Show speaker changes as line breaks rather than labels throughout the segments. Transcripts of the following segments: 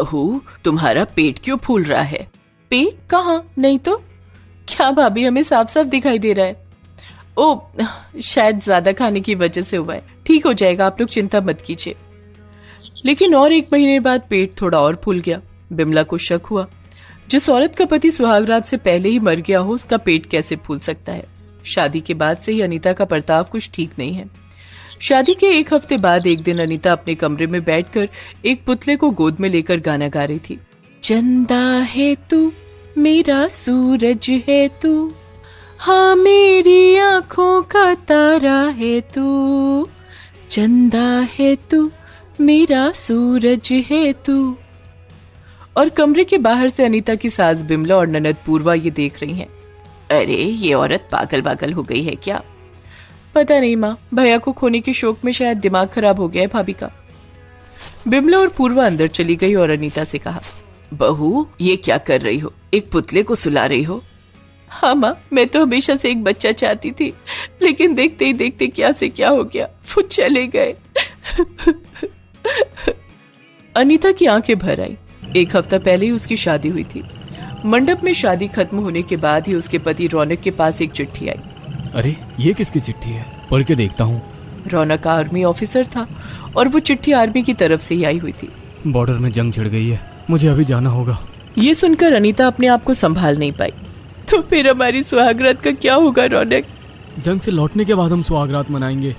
बहू, तुम्हारा पेट क्यों फूल रहा है?
पेट कहाँ? नहीं तो। क्या भाभी, हमें साफ साफ दिखाई दे रहा है। ओ, शायद ज्यादा खाने की वजह से हुआ है, ठीक हो जाएगा, आप लोग चिंता मत कीजिए। लेकिन और 1 महीने बाद पेट थोड़ा और फूल गया। बिमला को शक हुआ, जिस औरत का पति सुहागरात से पहले ही मर गया हो, उसका पेट कैसे फूल सकता है? शादी के बाद से ही अनीता का बर्ताव कुछ ठीक नहीं है। शादी के 1 हफ्ते बाद एक दिन अनीता अपने कमरे में बैठकर एक पुतले को गोद में लेकर गाना गा रही थी। चंदा है तू, मेरा सूरज है तू, हाँ मेरी आंखों का तारा है तू, चंदा है तू, मेरा सूरज है तू। और कमरे के बाहर से अनीता की सास बिमला और ननद पूर्वा ये देख रही हैं।
अरे, ये औरत पागल पागल हो गई है क्या?
पता नहीं माँ, भैया को खोने के शौक में शायद दिमाग खराब हो गया है भाभी का। बिमला और पूर्वा अंदर चली गई और अनीता से कहा,
बहू, ये क्या कर रही हो? एक पुतले को सुला रही हो?
हाँ माँ, मैं तो हमेशा से एक बच्चा चाहती थी, लेकिन देखते ही देखते क्या से क्या हो गया, वो चले गए। अनीता की आंखें भर आई। 1 हफ्ता पहले ही उसकी शादी हुई थी। मंडप में शादी खत्म होने के बाद ही उसके पति रौनक के पास एक चिट्ठी आई।
अरे, ये किसकी चिट्ठी है? पढ़ के देखता हूँ।
रौनक आर्मी ऑफिसर था और वो चिट्ठी आर्मी की तरफ से ही आई हुई थी।
बॉर्डर में जंग छिड़ गई है, मुझे अभी जाना होगा।
ये सुनकर अनीता अपने आप को संभाल नहीं पाई। तो फिर हमारी सुहागरात का क्या होगा रौनक?
जंग से लौटने के बाद हम सुहागरात मनाएंगे।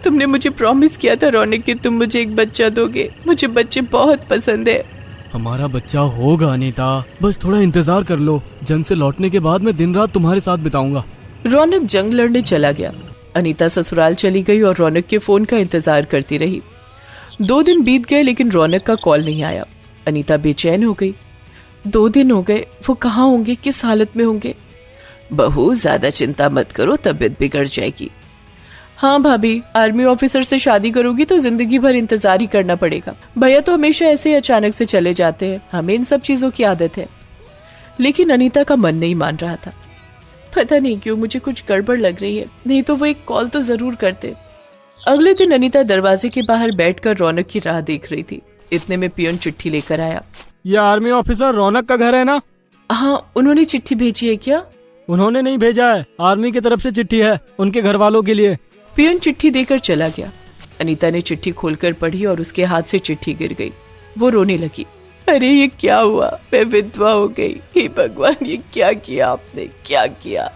तुमने मुझे प्रॉमिस किया था रौनक कि तुम मुझे एक बच्चा दोगे। मुझे बच्चे बहुत पसंद है।
हमारा बच्चा होगा अनीता, बस थोड़ा इंतजार कर लो। जंग से लौटने के बाद मैं दिन रात तुम्हारे साथ बिताऊंगा।
रौनक जंग लड़ने चला गया। अनीता ससुराल चली गई और रौनक के फोन का इंतजार करती रही। 2 दिन बीत गए लेकिन रौनक का कॉल नहीं आया। अनीता बेचैन हो गई। 2 दिन हो गए, वो कहाँ होंगे, किस हालत में होंगे?
बहू, ज्यादा चिंता मत करो, तबीयत बिगड़ जाएगी।
हाँ भाभी, आर्मी ऑफिसर से शादी करोगी तो जिंदगी भर इंतजार ही करना पड़ेगा। भैया तो हमेशा ऐसे ही अचानक से चले जाते हैं, हमें इन सब चीजों की आदत है। लेकिन अनीता का मन नहीं मान रहा था। पता नहीं क्यों मुझे कुछ गड़बड़ लग रही है, नहीं तो वो एक कॉल तो जरूर करते। अगले दिन अनीता दरवाजे के बाहर बैठकर रौनक की राह देख रही थी। इतने में पियून चिट्ठी लेकर आया।
ये आर्मी ऑफिसर रौनक का घर है ना?
हाँ, उन्होंने चिट्ठी भेजी है क्या?
उन्होंने नहीं भेजा है, आर्मी की तरफ से चिट्ठी है, उनके घर वालों के लिए।
पियून चिट्ठी देकर चला गया। अनीता ने चिट्ठी खोलकर पढ़ी और उसके हाथ से चिट्ठी गिर गई। वो रोने लगी। अरे, ये क्या हुआ? मैं विधवा हो गई। हे भगवान, ये क्या किया आपने, क्या किया?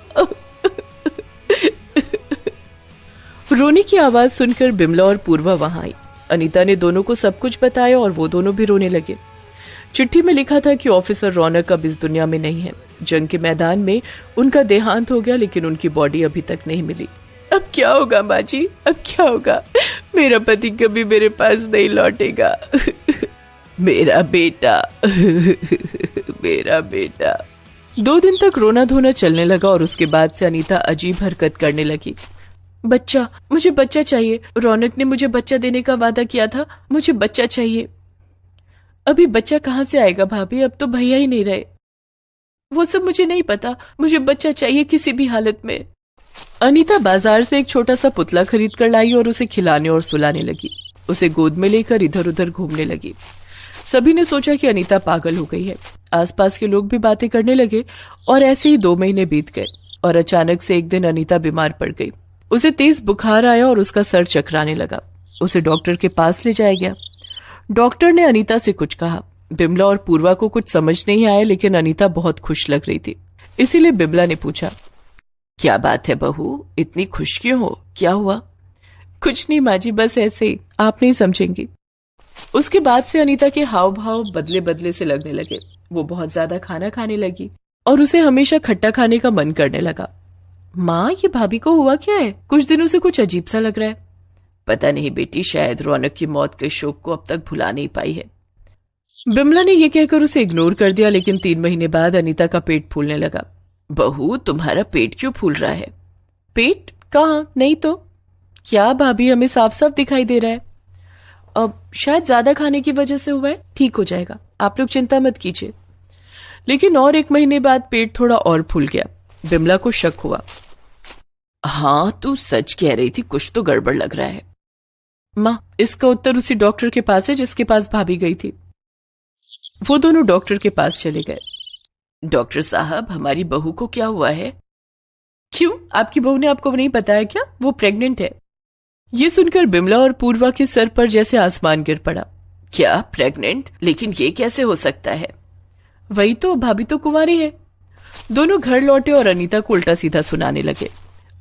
रोने की आवाज सुनकर बिमला और पूर्वा वहां आई। अनीता ने दोनों को सब कुछ बताया और वो दोनों भी रोने लगे। चिट्ठी में लिखा था कि ऑफिसर रौनक अब इस दुनिया में नहीं है। जंग के मैदान में उनका देहांत हो गया, लेकिन उनकी बॉडी अभी तक नहीं मिली। अब क्या होगा माँ जी, अब क्या होगा? मेरा पति कभी मेरे पास नहीं लौटेगा। मेरा बेटा, मेरा बेटा। 2 दिन तक रोना धोना चलने लगा और उसके बाद से अनीता अजीब हरकत करने लगी। बच्चा, मुझे बच्चा चाहिए। रौनक ने मुझे बच्चा देने का वादा किया था, मुझे बच्चा चाहिए। अभी बच्चा कहाँ से आएगा भाभी, अब तो भैया ही नहीं रहे। वो सब मुझे नहीं पता, मुझे बच्चा चाहिए किसी भी हालत में। अनीता बाजार से एक छोटा सा पुतला खरीद कर लाई और उसे खिलाने और सुलाने लगी। उसे गोद में लेकर इधर उधर घूमने लगी। सभी ने सोचा कि अनीता पागल हो गई है। आसपास के लोग भी बातें करने लगे और ऐसे ही 2 महीने बीत गए और अचानक से एक दिन अनीता बीमार पड़ गई। उसे तेज बुखार आया और उसका सर चकराने लगा। उसे डॉक्टर के पास ले जाया गया। डॉक्टर ने अनीता से कुछ कहा। बिमला और पूर्वा को कुछ समझ नहीं आया, लेकिन अनीता बहुत खुश लग रही थी। इसीलिए बिमला ने पूछा,
क्या बात है बहू, इतनी खुश क्यों हो, क्या हुआ?
कुछ नहीं माँ जी, बस ऐसे ही, आप नहीं समझेंगी। उसके बाद से अनीता के हाव भाव बदले बदले से लगने लगे। वो बहुत ज्यादा खाना खाने लगी और उसे हमेशा खट्टा खाने का मन करने लगा। माँ, ये भाभी को हुआ क्या है? कुछ दिनों से कुछ अजीब सा लग रहा है।
पता नहीं बेटी, शायद रौनक की मौत के शोक को अब तक भुला नहीं पाई है।
बिमला ने यह कहकर उसे इग्नोर कर दिया, लेकिन 3 महीने बाद अनीता का पेट फूलने लगा।
बहू, तुम्हारा पेट क्यों फूल रहा है?
पेट कहाँ? नहीं तो। क्या भाभी, हमें साफ साफ दिखाई दे रहा है। अब शायद ज्यादा खाने की वजह से हुआ है, ठीक हो जाएगा, आप लोग चिंता मत कीजिए। लेकिन और 1 महीने बाद पेट थोड़ा और फूल गया। बिमला को शक हुआ।
हाँ, तू सच कह रही थी, कुछ तो गड़बड़ लग रहा है।
माँ, इसका उत्तर उसी डॉक्टर के पास है जिसके पास भाभी गई थी। वो दोनों डॉक्टर के पास चले गए।
डॉक्टर साहब, हमारी बहू को क्या हुआ है?
क्यों, आपकी बहू ने आपको नहीं बताया क्या? वो प्रेग्नेंट है। ये सुनकर बिमला और पूर्वा के सर पर जैसे आसमान गिर पड़ा।
क्या प्रेग्नेंट? लेकिन ये कैसे हो सकता है?
वही तो, भाभी तो कुंवारी है। दोनों घर लौटे और अनीता को उल्टा सीधा सुनाने लगे।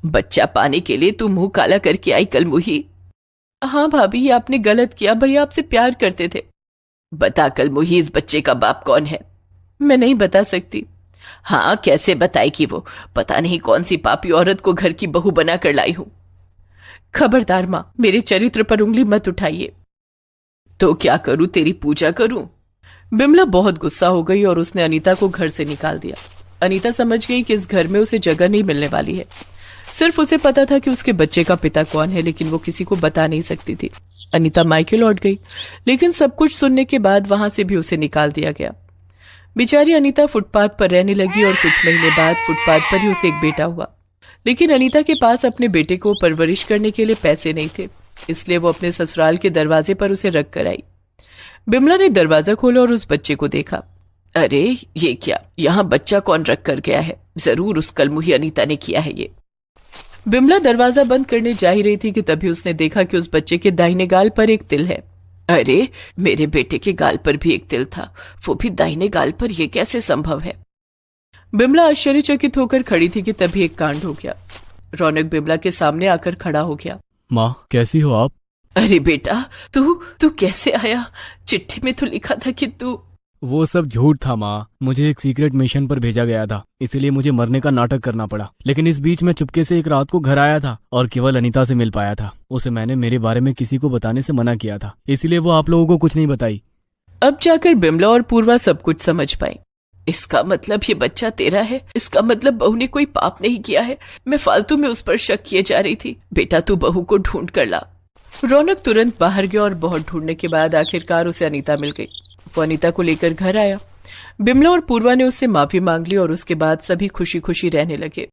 बच्चा पाने के लिए तू मुंह काला करके आई कल मुही।
हाँ भाभी, ये आपने गलत किया, भैया आपसे प्यार करते थे।
बता कल मुही, इस बच्चे का बाप कौन है?
मैं नहीं बता सकती।
हाँ, कैसे बताएगी वो? पता नहीं कौन सी पापी औरत को घर की बहू बना कर लाई हूं।
खबरदार मां, मेरे चरित्र पर उंगली मत उठाइए।
तो क्या करूं, तेरी पूजा करूं?
बिमला बहुत गुस्सा हो गई और उसने अनीता को घर से निकाल दिया। अनीता समझ गई कि इस घर में उसे जगह नहीं मिलने वाली है। सिर्फ उसे पता था कि उसके बच्चे का पिता कौन है, लेकिन वो किसी को बता नहीं सकती थी। अनीता मायके लौट गई, लेकिन सब कुछ सुनने के बाद वहां से भी उसे निकाल दिया गया। बेचारी अनीता फुटपाथ पर रहने लगी और कुछ महीने बाद फुटपाथ पर ही उसे एक बेटा हुआ। लेकिन अनीता के पास अपने बेटे को परवरिश करने के लिए पैसे नहीं थे, इसलिए वो अपने ससुराल के दरवाजे पर उसे रख कर आई। बिमला ने दरवाजा खोला और उस बच्चे को देखा।
अरे ये क्या, यहाँ बच्चा कौन रख कर गया है? जरूर उस कलमुही अनीता ने किया है ये।
बिमला दरवाजा बंद करने जा ही रही थी कि तभी उसने देखा कि उस बच्चे के दाहिने गाल पर एक तिल है।
अरे, मेरे बेटे के गाल पर भी एक तिल था, वो भी दाहिने गाल पर। ये कैसे संभव है?
बिमला आश्चर्यचकित होकर खड़ी थी कि तभी एक कांड हो गया। रौनक बिमला के सामने आकर खड़ा हो गया।
माँ, कैसी हो आप?
अरे बेटा, तू कैसे आया? चिट्ठी में तो लिखा था कि तू।
वो सब झूठ था माँ, मुझे एक सीक्रेट मिशन पर भेजा गया था, इसलिए मुझे मरने का नाटक करना पड़ा। लेकिन इस बीच मैं चुपके से एक रात को घर आया था और केवल अनीता से मिल पाया था। उसे मैंने मेरे बारे में किसी को बताने से मना किया था, इसलिए वो आप लोगों को कुछ नहीं बताई।
अब जाकर बिमला और पूर्वा सब कुछ समझ पाई।
इसका मतलब ये बच्चा तेरा है? इसका मतलब बहू ने कोई पाप नहीं किया है? मैं फालतू में उस पर शक किए जा रही थी। बेटा, तू बहू को ढूंढ कर ला।
रौनक तुरंत बाहर गया और बहुत ढूंढने के बाद आखिरकार उसे अनीता मिल गई। वो अनीता को लेकर घर आया। बिमला और पूर्वा ने उससे माफी मांग ली और उसके बाद सभी खुशी खुशी रहने लगे।